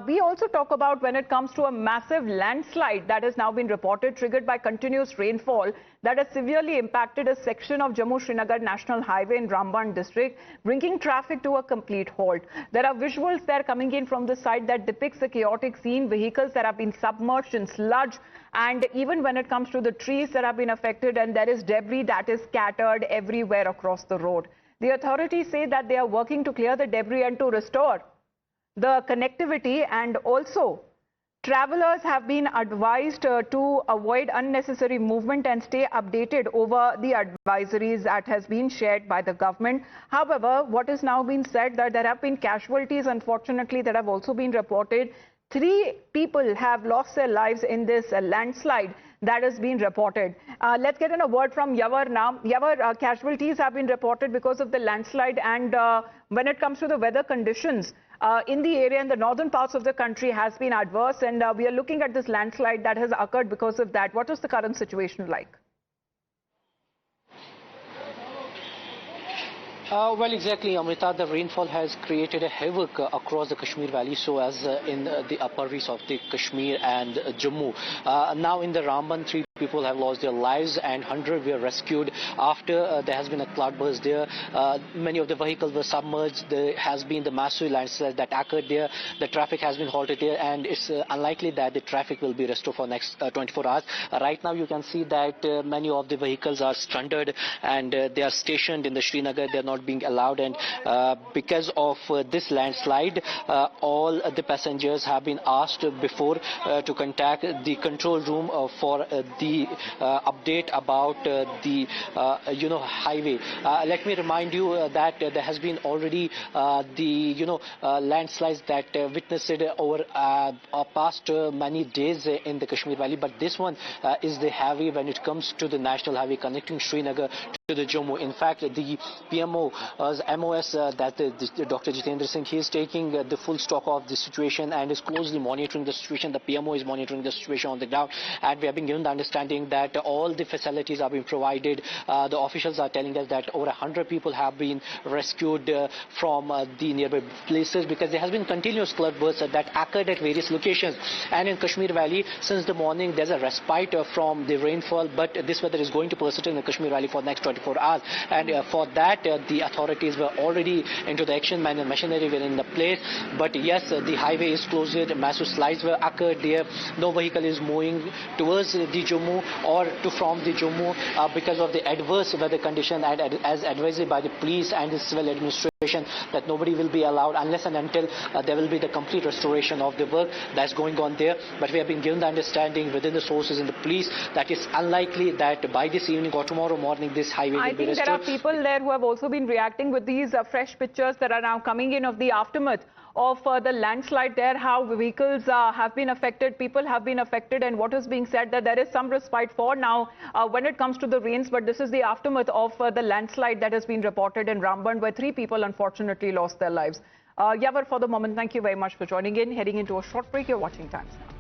We also talk about when it comes to a massive landslide that has now been reported, triggered by continuous rainfall that has severely impacted a section of Jammu-Srinagar National Highway in Ramban district, bringing traffic to a complete halt. There are visuals there coming in from the side that depicts a chaotic scene, vehicles that have been submerged in sludge, and even when it comes to the trees that have been affected, and there is debris that is scattered everywhere across the road. The authorities say that they are working to clear the debris and to restore the connectivity, and also travelers have been advised to avoid unnecessary movement and stay updated over the advisories that has been shared by the government. However, what is now being said that there have been casualties, unfortunately, that have also been reported. 3 people have lost their lives in this landslide that has been reported. Let's get in a word from Yavar now. Yavar, casualties have been reported because of the landslide, and when it comes to the weather conditions in the area in the northern parts of the country has been adverse, and we are looking at this landslide that has occurred because of that. What is the current situation like? Well, exactly, Amrita. The rainfall has created a havoc across the Kashmir Valley, so as in the upper reach of the Kashmir and Jammu. Now in the Ramban, 3 people have lost their lives and 100 were rescued after there has been a cloudburst there. Many of the vehicles were submerged. There has been the massive landslide that occurred there. The traffic has been halted there, and it's unlikely that the traffic will be restored for next 24 hours. Right now you can see that many of the vehicles are stranded and they are stationed in the Srinagar. They are not being allowed, and because of this landslide, all the passengers have been asked before to contact the control room for the update about the highway. Let me remind you that there has been already the landslides that witnessed over past many days in the Kashmir Valley, but this one is the heavy when it comes to the national highway connecting Srinagar to the Jammu. In fact, the PMO's MOS, that Dr. Jitendra Singh, he is taking the full stock of the situation and is closely monitoring the situation. The PMO is monitoring the situation on the ground, and we have been given the understanding that all the facilities are being provided. The officials are telling us that over 100 people have been rescued from the nearby places, because there has been continuous cloudbursts that occurred at various locations. And in Kashmir Valley, since the morning, there's a respite from the rainfall, but this weather is going to persist in the Kashmir Valley for the next 24 hours. And for that, the authorities were already into the action. Machinery were in the place. But yes, the highway is closed. Massive slides were occurred there. No vehicle is moving towards the Jammu or from the Jammu because of the adverse weather condition, and as advised by the police and the civil administration, that nobody will be allowed unless and until there will be the complete restoration of the work that's going on there. But we have been given the understanding within the sources in the police that it's unlikely that by this evening or tomorrow morning this highway will be restored. I think there are people there who have also been reacting with these fresh pictures that are now coming in of the aftermath of the landslide there, how vehicles have been affected, people have been affected, and what is being said that there is some respite for now when it comes to the rains, but this is the aftermath of the landslide that has been reported in Ramban, where 3 people unfortunately lost their lives. Yavar, for the moment, thank you very much for joining in. Heading into a short break, you're watching Times Now.